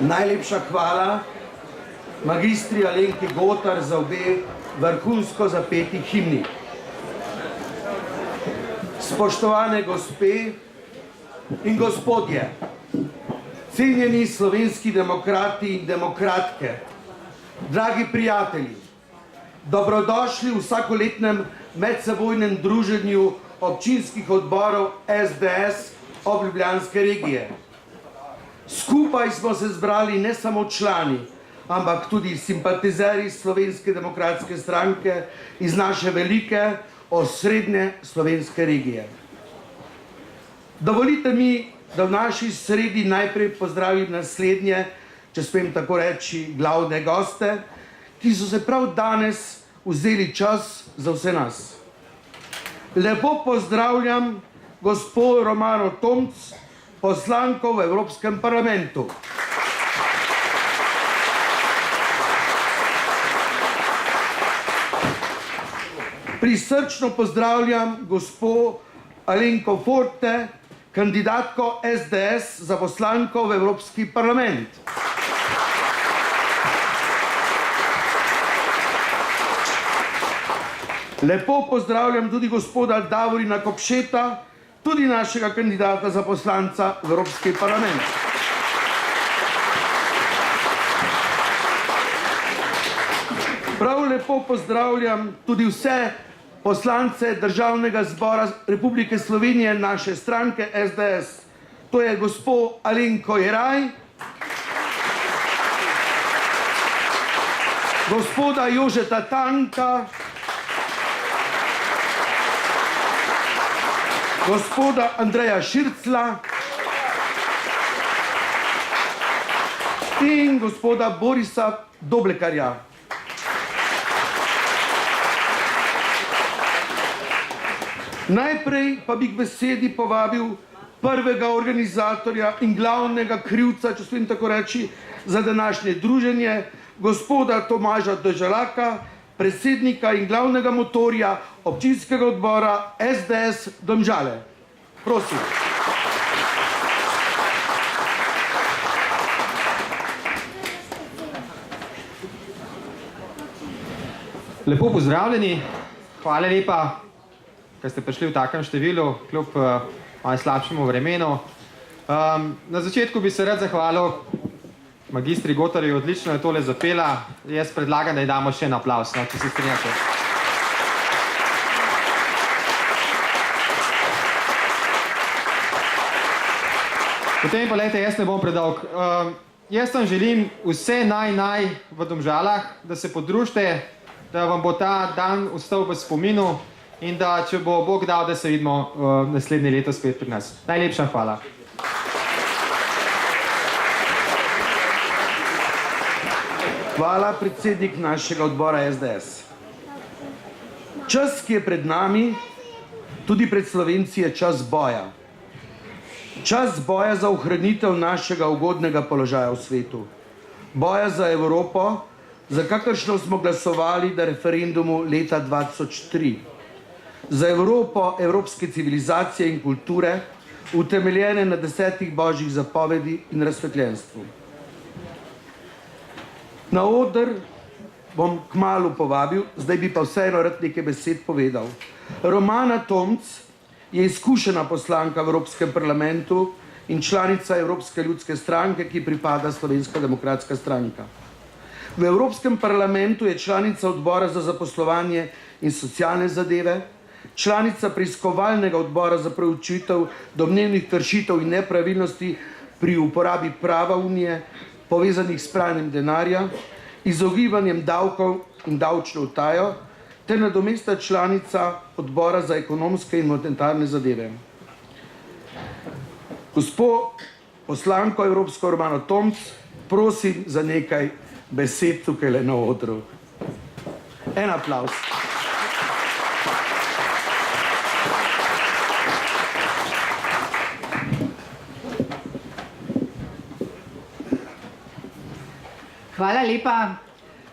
Najlepša hvala magistri Alenki Gotar za obe vrhunsko zapeti himni. Spoštovane gospe in gospodje, cenjeni slovenski demokrati in demokratke, dragi prijatelji, dobrodošli v vsakoletnem medsebojnem druženju občinskih odborov SDS Obljubljanske regije. Skupaj smo se zbrali ne samo člani, ampak tudi simpatizerji Slovenske demokratske stranke iz naše velike osrednje slovenske regije. Dovolite mi, da v naši sredi najprej pozdravim naslednje, če smem tako reči, glavne goste, ki so se prav danes vzeli čas za vse nas. Lepo pozdravljam gospod Romano Tomc, poslanko v Evropskem parlamentu. Prisrčno pozdravljam gospod Alenko Forte, kandidatko SDS za poslanko v Evropski parlament. Lepo pozdravljam tudi gospoda Davorina Kopšeta, tudi našega kandidata za poslanca v Evropski parlament. Prav lepo pozdravljam tudi vse poslance Državnega zbora Republike Slovenije naše stranke SDS. To je gospod Alenko Jeraj, gospoda Jožeta Tanka, gospoda Andreja Šircla in gospoda Borisa Doblekarja. Najprej pa bi k besedi povabil prvega organizatorja in glavnega krivca, če smem tako reči, za današnje druženje, gospoda Tomaža Deželaka, predsednika in glavnega motorja občinskega odbora SDS Domžale. Prosim. Lepo pozdravljeni, hvala lepa, ker ste prišli v takem številu, kljub malo slabšemu vremenu. Na začetku bi se rad zahvalil magistri Gotarju, odlično je tole zapela. Jaz predlagam, da ji damo še en aplavz, če se strinjate. Potem pa, lejte, jaz ne bom predolg. Jaz vam želim vse naj v Domžalah, da se podružite, da vam bo ta dan ostal v spominu in da, če bo Bog dal, da se vidimo naslednje leto spet pri nas. Najlepša hvala. Hvala, predsednik našega odbora SDS. Čas, ki je pred nami, tudi pred Slovenci, je čas boja. Čas boja za ohranitev našega ugodnega položaja v svetu. Boja za Evropo, za kakršno smo glasovali na referendumu leta 2003. Za Evropo, evropske civilizacije in kulture, utemeljene na 10 božjih zapovedi in razsvetljenstvu. Na oder bom kmalu povabil, zdaj bi pa vseeno rad nekaj besed povedal. Romana Tomc je izkušena poslanka v Evropskem parlamentu in članica Evropske ljudske stranke, ki pripada Slovenska demokratska stranka. V Evropskem parlamentu je članica odbora za zaposlovanje in socialne zadeve, članica preiskovalnega odbora za preučitev domnevnih kršitev in nepravilnosti pri uporabi prava Unije, povezanih s pranjem denarja, izogibanjem davkov in davčno utajo, ter nadomestna članica odbora za ekonomske in monetarne zadeve. Gospo poslanko Evropsko Romano Tomc, prosim za nekaj besed tukaj na odru. En aplavz. Hvala lepa.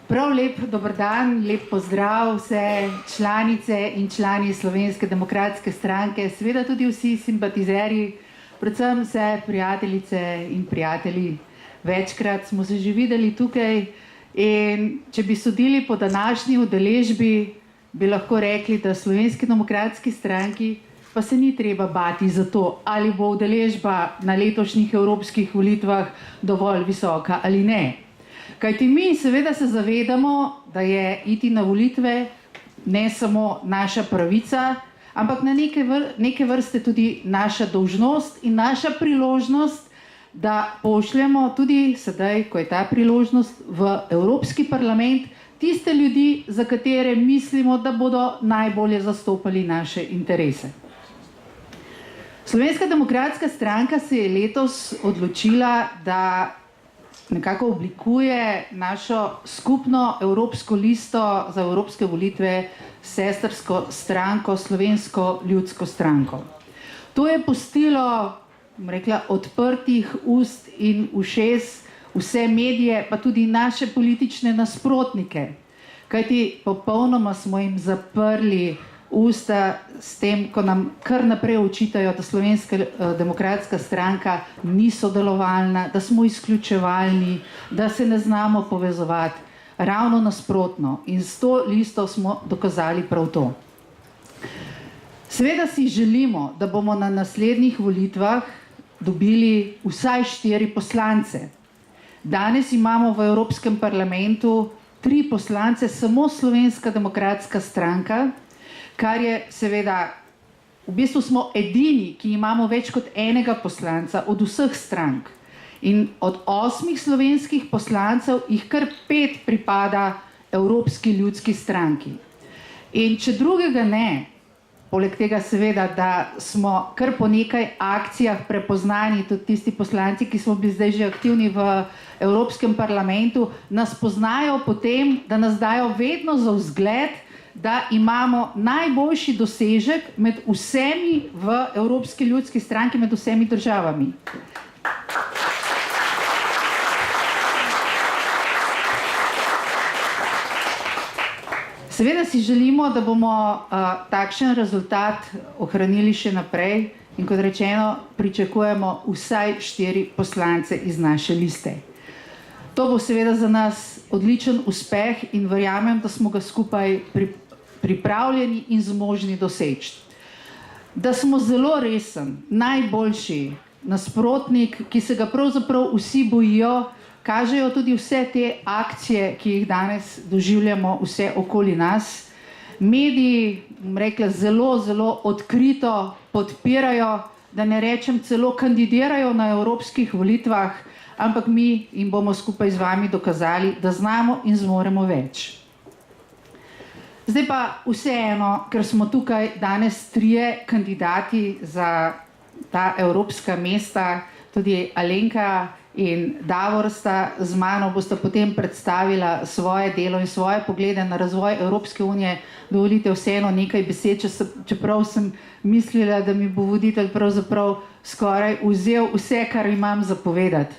Prav lep dober dan, lep pozdrav vse članice in člani Slovenske demokratske stranke, seveda tudi vsi simpatizerji, predvsem vse prijateljice in prijatelji. Večkrat smo se že videli tukaj in če bi sodili po današnji udeležbi, bi lahko rekli, da Slovenski demokratski stranki pa se ni treba bati za to, ali bo udeležba na letošnjih evropskih volitvah dovolj visoka ali ne. Kajti mi seveda se zavedamo, da je iti na volitve ne samo naša pravica, ampak na neke vrste tudi naša dolžnost in naša priložnost, da pošljemo tudi sedaj, ko je ta priložnost, v Evropski parlament tiste ljudi, za katere mislimo, da bodo najbolje zastopali naše interese. Slovenska demokratska stranka se je letos odločila, da nekako oblikuje našo skupno evropsko listo za evropske volitve sestrsko stranko, Slovensko ljudsko stranko. To je pustilo, bom rekla, odprtih ust in ušes vse medije, pa tudi naše politične nasprotnike. Kajti popolnoma smo jim zaprli usta s tem, ko nam kar naprej očitajo, da Slovenska demokratska stranka ni sodelovalna, da smo izključevalni, da se ne znamo povezovati. Ravno nasprotno. In s to listo smo dokazali prav to. Seveda si želimo, da bomo na naslednjih volitvah dobili vsaj 4 poslance. Danes imamo v Evropskem parlamentu 3 poslance, samo Slovenska demokratska stranka, kar je seveda, v bistvu smo edini, ki imamo več kot enega poslanca od vseh strank. In od 8 slovenskih poslancev jih kar 5 pripada Evropski ljudski stranki. In če drugega ne, poleg tega seveda, da smo kar po nekaj akcijah prepoznani, tudi tisti poslanci, ki smo bili zdaj že aktivni v Evropskem parlamentu, nas poznajo potem, da nas dajo vedno za vzgled, da imamo najboljši dosežek med vsemi v Evropski ljudski stranki, med vsemi državami. Seveda si želimo, da bomo takšen rezultat ohranili še naprej in kot rečeno, pričakujemo vsaj 4 poslance iz naše liste. To bo seveda za nas odličen uspeh in verjamem, da smo ga skupaj pripravljeni in zmožni doseči. Da smo zelo resen, najboljši nasprotnik, ki se ga pravzaprav vsi bojijo, kažejo tudi vse te akcije, ki jih danes doživljamo vse okoli nas. Mediji, bom rekla, zelo odkrito podpirajo, da ne rečem celo kandidirajo na evropskih volitvah, ampak mi jim bomo skupaj z vami dokazali, da znamo in zmoremo več. Zdaj pa vseeno, ker smo tukaj danes 3 kandidati za ta evropska mesta, tudi Alenka in Davor sta z mano, bosta potem predstavila svoje delo in svoje poglede na razvoj Evropske unije. Dovolite vseeno nekaj besed, čeprav sem mislila, da mi bo voditelj pravzaprav skoraj vzel vse, kar imam za povedati.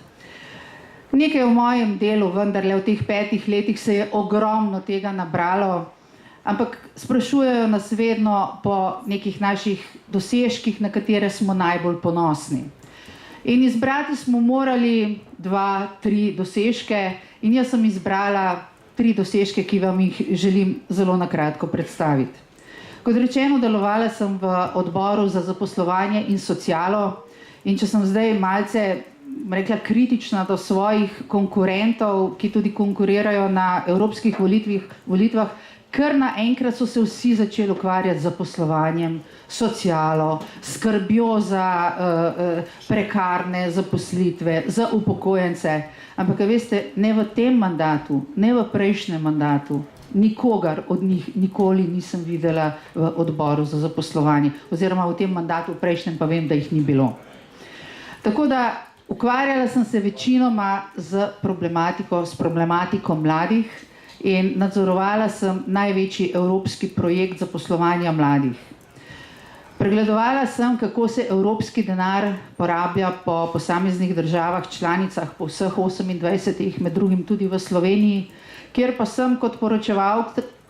Nekaj v mojem delu, vendarle v teh 5 letih se je ogromno tega nabralo, ampak sprašujejo nas vedno po nekih naših dosežkih, na katere smo najbolj ponosni. In izbrati smo morali 2, 3 dosežke in jaz sem izbrala 3 dosežke, ki vam jih želim zelo na kratko predstaviti. Kot rečeno, delovala sem v odboru za zaposlovanje in socialo in če sem zdaj malce rekla kritična do svojih konkurentov, ki tudi konkurirajo na evropskih volitvah, kar naenkrat so se vsi začeli ukvarjati z zaposlovanjem, socialo, skrbjo za prekarne zaposlitve, za upokojence. Ampak veste, ne v tem mandatu, ne v prejšnjem mandatu, nikogar od njih nikoli nisem videla v odboru za zaposlovanje. Oziroma v tem mandatu, v prejšnjem pa vem, da jih ni bilo. Tako da ukvarjala sem se večinoma s problematiko mladih in nadzorovala sem največji evropski projekt zaposlovanja mladih. Pregledovala sem, kako se evropski denar porablja po posameznih državah, članicah, po vseh 28, med drugim tudi v Sloveniji, kjer pa sem kot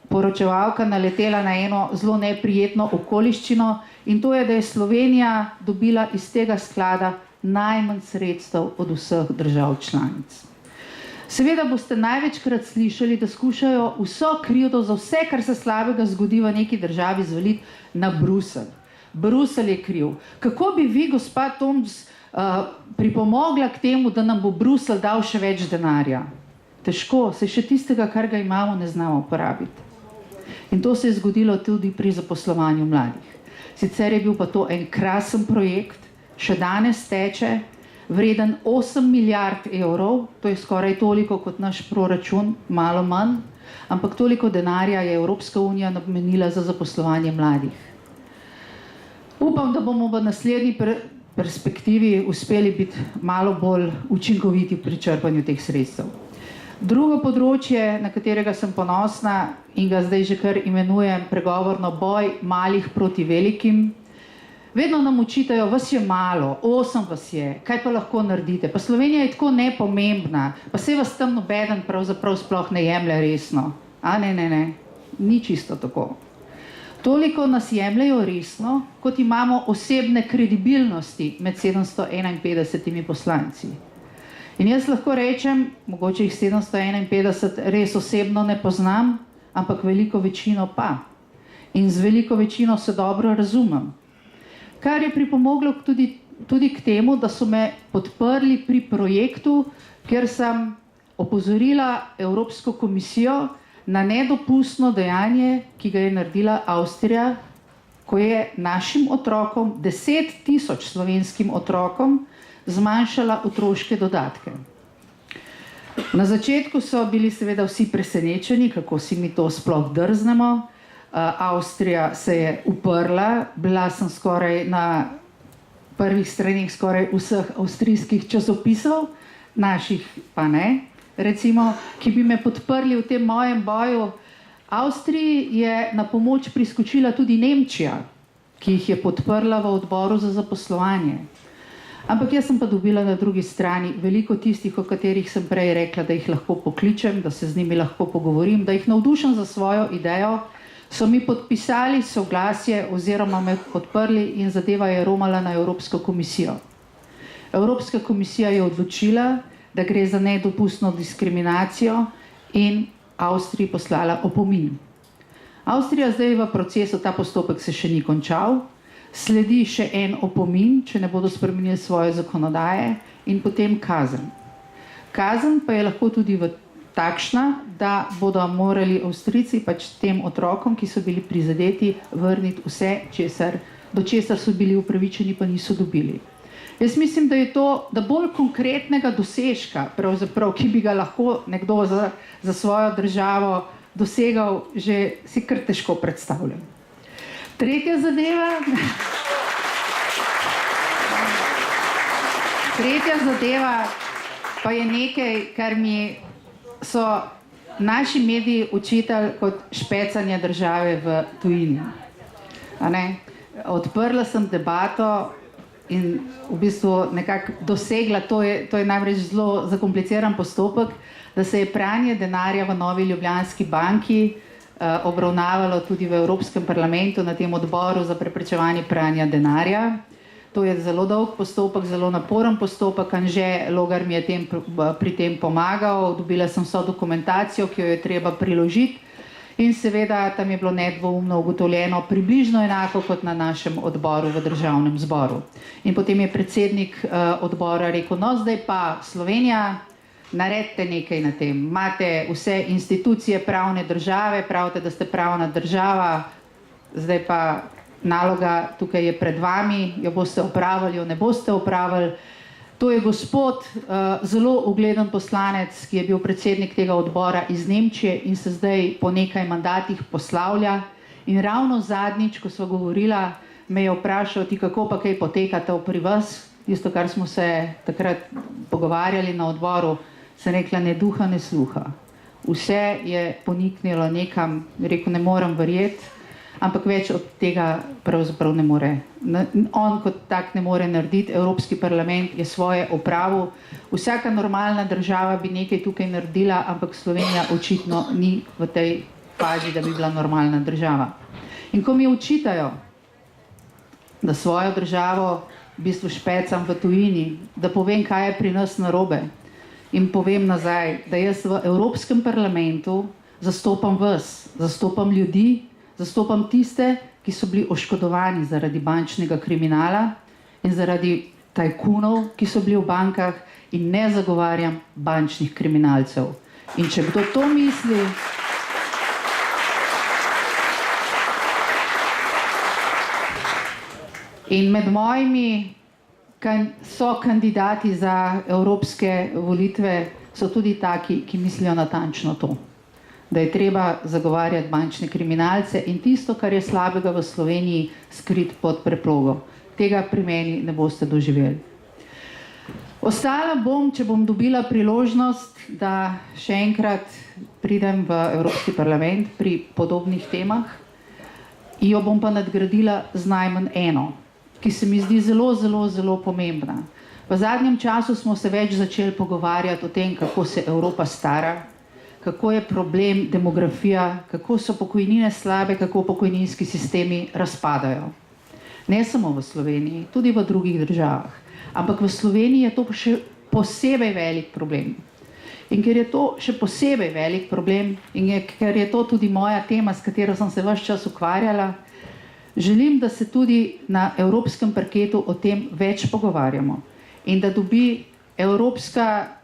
poročevalka naletela na eno zelo neprijetno okoliščino in to je, da je Slovenija dobila iz tega sklada najmanj sredstev od vseh držav članic. Seveda boste največkrat slišali, da skušajo vso krivdo za vse, kar se slabega zgodi v neki državi, zvaliti na Bruselj. Bruselj je kriv. Kako bi vi, gospa Toms, pripomogla k temu, da nam bo Bruselj dal še več denarja? Težko, se še tistega, kar ga imamo, ne znamo uporabiti. In to se je zgodilo tudi pri zaposlovanju mladih. Sicer je bil pa to en krasen projekt, še danes teče, vreden 8 milijard evrov, to je skoraj toliko kot naš proračun, malo manj, ampak toliko denarja je Evropska unija namenila za zaposlovanje mladih. Upam, da bomo v naslednji perspektivi uspeli biti malo bolj učinkoviti pri črpanju teh sredstev. Drugo področje, na katerega sem ponosna in ga zdaj že kar imenujem pregovorno boj malih proti velikim. Vedno nam očitajo, vas je malo, 8 vas je, kaj pa lahko naredite? Pa Slovenija je tako nepomembna, pa saj vas tam nobeden pravzaprav sploh ne jemlje resno. A ne, ni čisto tako. Toliko nas jemljajo resno, kot imamo osebne kredibilnosti med 751 poslanci. In jaz lahko rečem, mogoče jih 751 res osebno ne poznam, ampak veliko večino pa. In z veliko večino se dobro razumem. Kar je pripomoglo tudi k temu, da so me podprli pri projektu, kjer sem opozorila Evropsko komisijo na nedopustno dejanje, ki ga je naredila Avstrija, ko je našim otrokom, 10 000 slovenskim otrokom, zmanjšala otroške dodatke. Na začetku so bili seveda vsi presenečeni, kako si mi to sploh drznemo. Avstrija se je uprla, bila sem skoraj na prvih stranih skoraj vseh avstrijskih časopisov, naših pa ne, recimo, ki bi me podprli v tem mojem boju. Avstriji je na pomoč priskočila tudi Nemčija, ki jih je podprla v odboru za zaposlovanje. Ampak jaz sem pa dobila na drugi strani veliko tistih, o katerih sem prej rekla, da jih lahko pokličem, da se z njimi lahko pogovorim, da jih navdušim za svojo idejo, so mi podpisali soglasje oziroma me podprli in zadeva je romala na Evropsko komisijo. Evropska komisija je odločila, da gre za nedopustno diskriminacijo in Avstriji poslala opomin. Avstrija zdaj v procesu, ta postopek se še ni končal, sledi še en opomin, če ne bodo spremenili svoje zakonodaje in potem kazen. Kazen pa je lahko tudi takšna, da bodo morali Avstrijci pač tem otrokom, ki so bili prizadeti, vrniti vse, do česar so bili upravičeni, pa niso dobili. Jaz mislim, da je to, da bolj konkretnega dosežka, pravzaprav, ki bi ga lahko nekdo za svojo državo dosegal, že si kar težko predstavljam. Tretja zadeva pa je nekaj, kar mi so naši mediji učitali kot špecanje države v tujini. Odprla sem debato in v bistvu nekako dosegla, to je namreč zelo zakompliciran postopek, da se je pranje denarja v Novi Ljubljanski banki obravnavalo tudi v Evropskem parlamentu na tem odboru za preprečevanje pranja denarja. To je zelo dolg postopek, zelo naporen postopek. Anže Logar mi je pri tem pomagal, dobila sem vso dokumentacijo, ki jo je treba priložiti in seveda tam je bilo nedvoumno ugotovljeno približno enako kot na našem odboru v Državnem zboru. In potem je predsednik odbora rekel, no zdaj pa Slovenija, naredite nekaj na tem. Imate vse institucije pravne države, pravite, da ste pravna država, zdaj pa naloga tukaj je pred vami, jo boste opravili, jo ne boste opravili. To je gospod, zelo ugleden poslanec, ki je bil predsednik tega odbora iz Nemčije in se zdaj po nekaj mandatih poslavlja. In ravno zadnjič, ko sva govorila, me je vprašal, ti kako pa kaj potekate pri vas, tisto, kar smo se takrat pogovarjali na odboru, sem rekla, ne duha, ne sluha. Vse je poniknilo nekam, rekel, ne morem verjeti, ampak več od tega pravzaprav ne more. On kot tak ne more narediti, Evropski parlament je svoje opravil. Vsaka normalna država bi nekaj tukaj naredila, ampak Slovenija očitno ni v tej fazi, da bi bila normalna država. In ko mi očitajo, da svojo državo v bistvu špecam v tujini, da povem, kaj je pri nas narobe, in povem nazaj, da jaz v Evropskem parlamentu zastopam vas, zastopam ljudi, zastopam tiste, ki so bili oškodovani zaradi bančnega kriminala in zaradi tajkunov, ki so bili v bankah, in ne zagovarjam bančnih kriminalcev. In če kdo to misli, in med mojimi so kandidati za evropske volitve, so tudi taki, ki mislijo natančno to. Da je treba zagovarjati bančne kriminalce in tisto, kar je slabega v Sloveniji, skrit pod preprogo. Tega pri meni ne boste doživeli. Ostala bom, če bom dobila priložnost, da še enkrat pridem v Evropski parlament pri podobnih temah, jo bom pa nadgradila z najmanj eno, ki se mi zdi zelo, zelo, zelo pomembna. V zadnjem času smo se več začeli pogovarjati o tem, kako se Evropa stara, kako je problem demografija, kako so pokojnine slabe, kako pokojninski sistemi razpadajo. Ne samo v Sloveniji, tudi v drugih državah. Ampak v Sloveniji je to še posebej velik problem. In ker je to še posebej velik problem in ker je to tudi moja tema, s katero sem se ves čas ukvarjala, želim, da se tudi na evropskem parketu o tem več pogovarjamo in da dobi evropska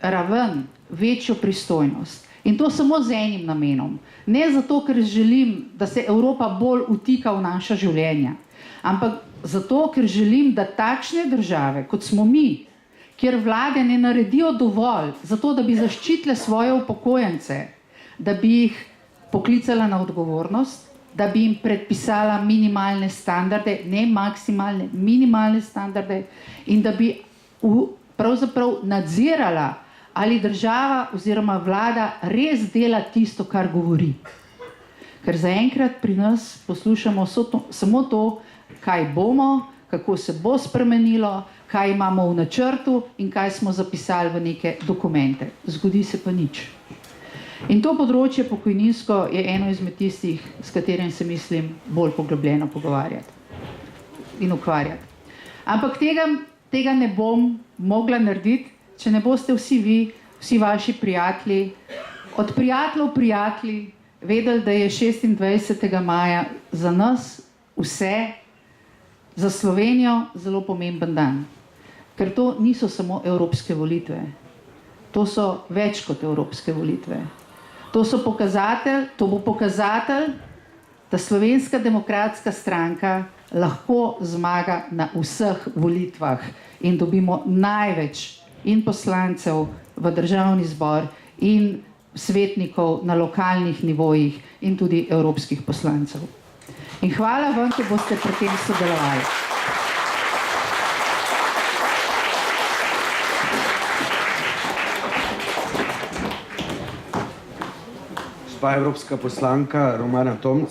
raven večjo pristojnost. In to samo z enim namenom. Ne zato, ker želim, da se Evropa bolj vtika v naša življenja, ampak zato, ker želim, da takšne države, kot smo mi, kjer vlade ne naredijo dovolj za to, da bi zaščitile svoje upokojence, da bi jih poklicala na odgovornost, da bi jim predpisala minimalne standarde, ne maksimalne, minimalne standarde, in da bi pravzaprav nadzirala, ali država oziroma vlada res dela tisto, kar govori. Ker zaenkrat pri nas poslušamo samo to, kaj bomo, kako se bo spremenilo, kaj imamo v načrtu in kaj smo zapisali v neke dokumente. Zgodi se pa nič. In to področje pokojninsko je eno izmed tistih, s katerim se mislim bolj poglobljeno pogovarjati in ukvarjati. Ampak tega ne bom mogla narediti, če ne boste vsi vi, vsi vaši prijatelji, od prijatelji, vedeli, da je 26. maja za nas vse, za Slovenijo zelo pomemben dan. Ker to niso samo evropske volitve. To so več kot evropske volitve. To bo pokazatelj, da Slovenska demokratska stranka lahko zmaga na vseh volitvah in dobimo največ in poslancev v Državni zbor in svetnikov na lokalnih nivojih in tudi evropskih poslancev. In hvala vam, ki boste pri tem sodelovali. Gospa evropska poslanka Romana Tomc,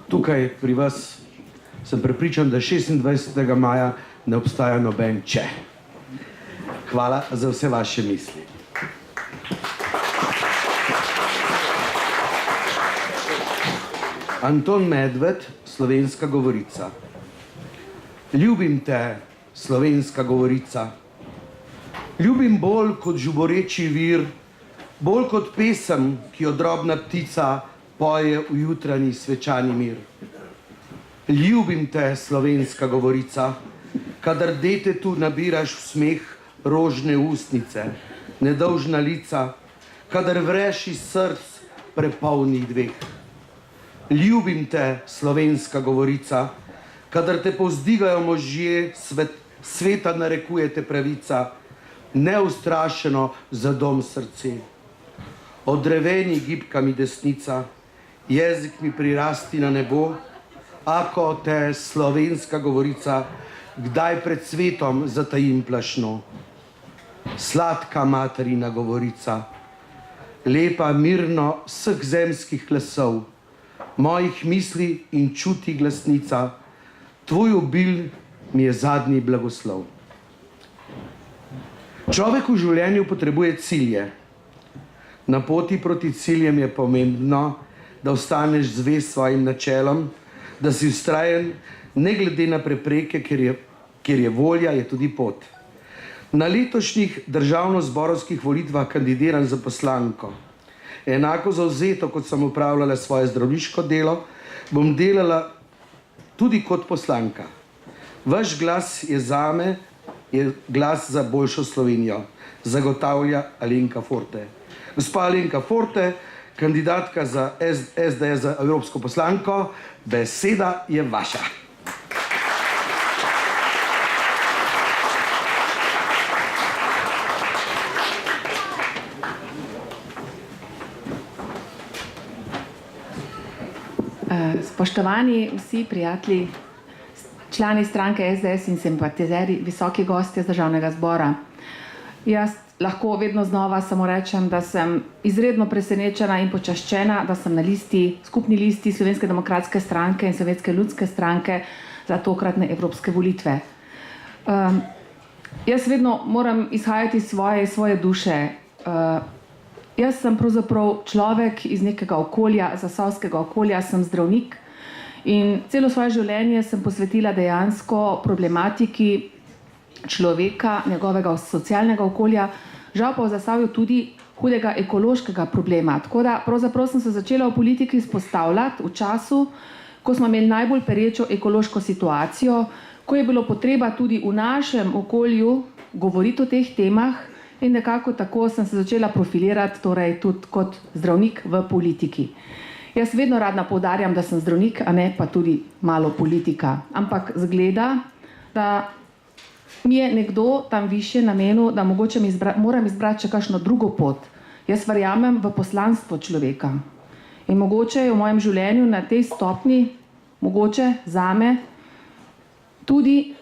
tukaj pri vas sem prepričan, da 26. maja ne obstaja noben če. Hvala za vse vaše misli. Anton Medved, Slovenska govorica. Ljubim te, slovenska govorica. Ljubim bolj kot žuboreči vir, bolj kot pesem, ki jo drobna ptica poje v jutranji svečani mir. Ljubim te, slovenska govorica, kadar dete tu nabiraš v smeh rožne ustnice, nedolžna lica, kadar vreš iz src prepolnih dveh. Ljubim te, slovenska govorica, kadar te povzdigajo možje, sveta narekujete pravica, neustrašeno za dom srce. Odreveni gibka mi desnica, jezik mi prirasti na nebo, ako te, slovenska govorica, kdaj pred svetom zatajim plašno. Sladka materina govorica, lepa mirno vseh zemskih glasov, mojih misli in čuti glasnica, tvoj obil mi je zadnji blagoslov. Človek v življenju potrebuje cilje. Na poti proti ciljem je pomembno, da ostaneš zvest svojim načelom, da si vztrajen, ne glede na prepreke, ker je volja, je tudi pot. Na letošnjih državno-zborovskih volitvah kandidiram za poslanko. Enako zavzeto, kot sem opravljala svoje zdravniško delo, bom delala tudi kot poslanka. Vaš glas je zame, je glas za boljšo Slovenijo, zagotavlja Alenka Forte. Gospa Alenka Forte, kandidatka za SDS za evropsko poslanko, beseda je vaša. Spoštovani vsi prijatelji, člani stranke SDS in simpatizeri, visoki gostje z Državnega zbora. Jaz lahko vedno znova samo rečem, da sem izredno presenečena in počaščena, da sem na skupni listi Slovenske demokratske stranke in Slovenske ljudske stranke za tokratne evropske volitve. Jaz vedno moram izhajati iz svoje duše. Jaz sem pravzaprav človek iz nekega okolja, zasavskega okolja, sem zdravnik in celo svoje življenje sem posvetila dejansko problematiki človeka, njegovega socialnega okolja, žal pa v Zasavju tudi hudega ekološkega problema. Tako da pravzaprav sem se začela v politiki izpostavljati v času, ko smo imeli najbolj perečo ekološko situacijo, ko je bilo potreba tudi v našem okolju govoriti o teh temah in nekako tako sem se začela profilirati, torej tudi kot zdravnik v politiki. Jaz vedno rada poudarjam, da sem zdravnik, a ne pa tudi malo politika. Ampak zgleda, da mi je nekdo tam višje namenil, da mogoče moram izbrati še kakšno drugo pot. Jaz verjamem v poslanstvo človeka. In mogoče je v mojem življenju na tej stopni, mogoče zame, tudi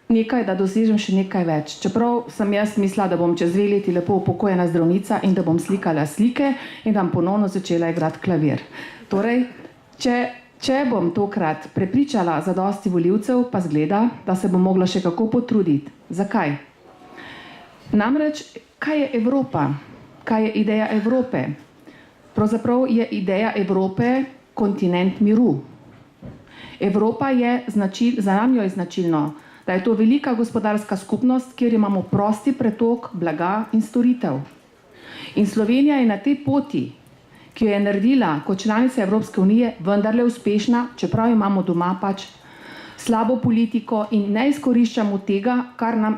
nekaj, da dosežem še nekaj več. Čeprav sem jaz mislila, da bom čez 2 leti lepo upokojena zdravnica in da bom slikala slike in da bom ponovno začela igrati klavir. Torej, če bom tokrat prepričala zadosti volivcev, pa zgleda, da se bom mogla še kako potruditi. Zakaj? Namreč, kaj je Evropa? Kaj je ideja Evrope? Pravzaprav je ideja Evrope kontinent miru. Evropa je za nami je značilno, da je to velika gospodarska skupnost, kjer imamo prosti pretok blaga in storitev. In Slovenija je na tej poti, ki jo je naredila kot članica Evropske unije, vendarle uspešna, čeprav imamo doma pač slabo politiko in ne izkoriščamo tega, kar nam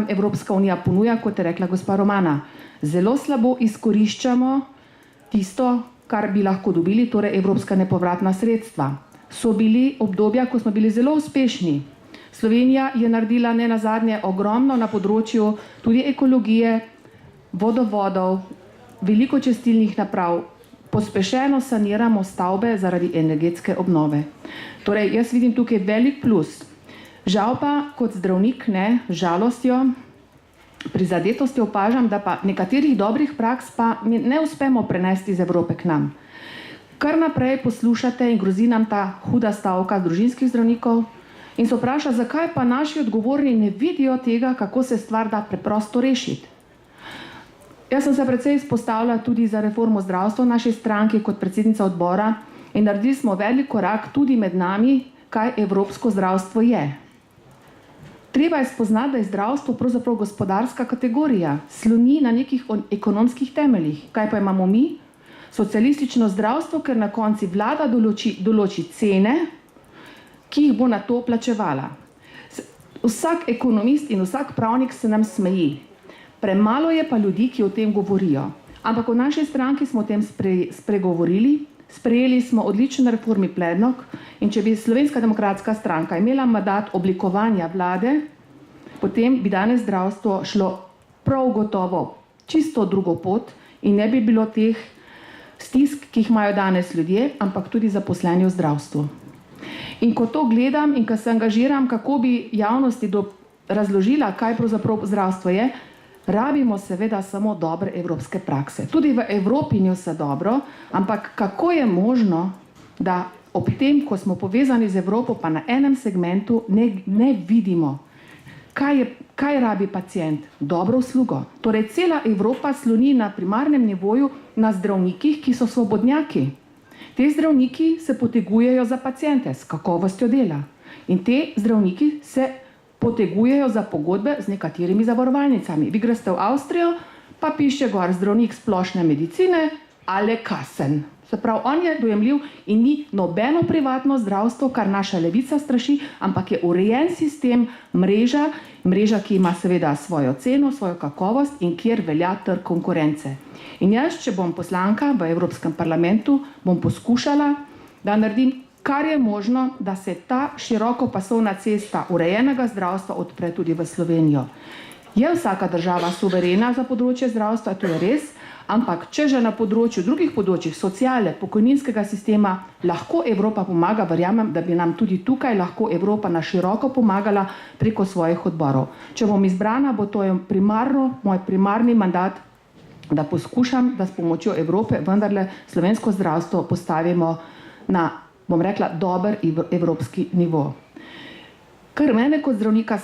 Evropska unija ponuja, kot je rekla gospa Romana. Zelo slabo izkoriščamo tisto, kar bi lahko dobili, torej evropska nepovratna sredstva. So bili obdobja, ko smo bili zelo uspešni. Slovenija je naredila ne nazadnje ogromno na področju tudi ekologije, vodovodov, veliko čistilnih naprav, pospešeno saniramo stavbe zaradi energetske obnove. Torej, jaz vidim tukaj velik plus. Žal pa, kot zdravnik, z žalostjo, prizadetostjo opažam, da pa nekaterih dobrih praks pa ne uspemo prenesti iz Evrope k nam. Kar naprej poslušate in grozi nam ta huda stavka družinskih zdravnikov in se vpraša, zakaj pa naši odgovorni ne vidijo tega, kako se stvar da preprosto rešiti. Jaz sem se precej izpostavila tudi za reformo zdravstva v naši stranki kot predsednica odbora in naredili smo velik korak tudi med nami, kaj evropsko zdravstvo je. Treba je spoznati, da je zdravstvo pravzaprav gospodarska kategorija, sloni na nekih ekonomskih temeljih. Kaj pa imamo mi? Socialistično zdravstvo, ker na konci vlada določi cene, ki jih bo na to plačevala. Vsak ekonomist in vsak pravnik se nam smeji. Premalo je pa ljudi, ki o tem govorijo. Ampak v naši stranki smo o tem spregovorili, sprejeli smo odličen reformni predlog in če bi Slovenska demokratska stranka imela mandat oblikovanja vlade, potem bi danes zdravstvo šlo prav gotovo čisto drugo pot in ne bi bilo teh stisk, ki jih imajo danes ljudje, ampak tudi zaposleni v zdravstvu. In ko to gledam in ko se angažiram, kako bi javnosti razložila, kaj pravzaprav zdravstvo je, rabimo seveda samo dobre evropske prakse. Tudi v Evropi ni vse dobro, ampak kako je možno, da ob tem, ko smo povezani z Evropo, pa na enem segmentu ne vidimo, kaj rabi pacient? Dobro uslugo. Torej, cela Evropa sloni na primarnem nivoju na zdravnikih, ki so svobodnjaki. Te zdravniki se potegujejo za paciente s kakovostjo dela. In te zdravniki se potegujejo za pogodbe z nekaterimi zavarovalnicami. Vi greste v Avstrijo, pa piše gor zdravnik splošne medicine, ale kasen. Se pravi, on je dojemljiv in ni nobeno privatno zdravstvo, kar naša levica straši, ampak je urejen sistem, mreža, ki ima seveda svojo ceno, svojo kakovost in kjer velja trg konkurence. In jaz, če bom poslanka v Evropskem parlamentu, bom poskušala, da naredim, kar je možno, da se ta širokopasovna cesta urejenega zdravstva odpre tudi v Slovenijo. Je vsaka država suverena za področje zdravstva, to je res, ampak če že na področju drugih področjih, sociale, pokojninskega sistema, lahko Evropa pomaga, verjamem, da bi nam tudi tukaj lahko Evropa na široko pomagala preko svojih odborov. Če bom izbrana, bo to moj primarni mandat, da poskušam, da s pomočjo Evrope vendarle slovensko zdravstvo postavimo na, bom rekla, dober evropski nivo. Kar mene kot zdravnika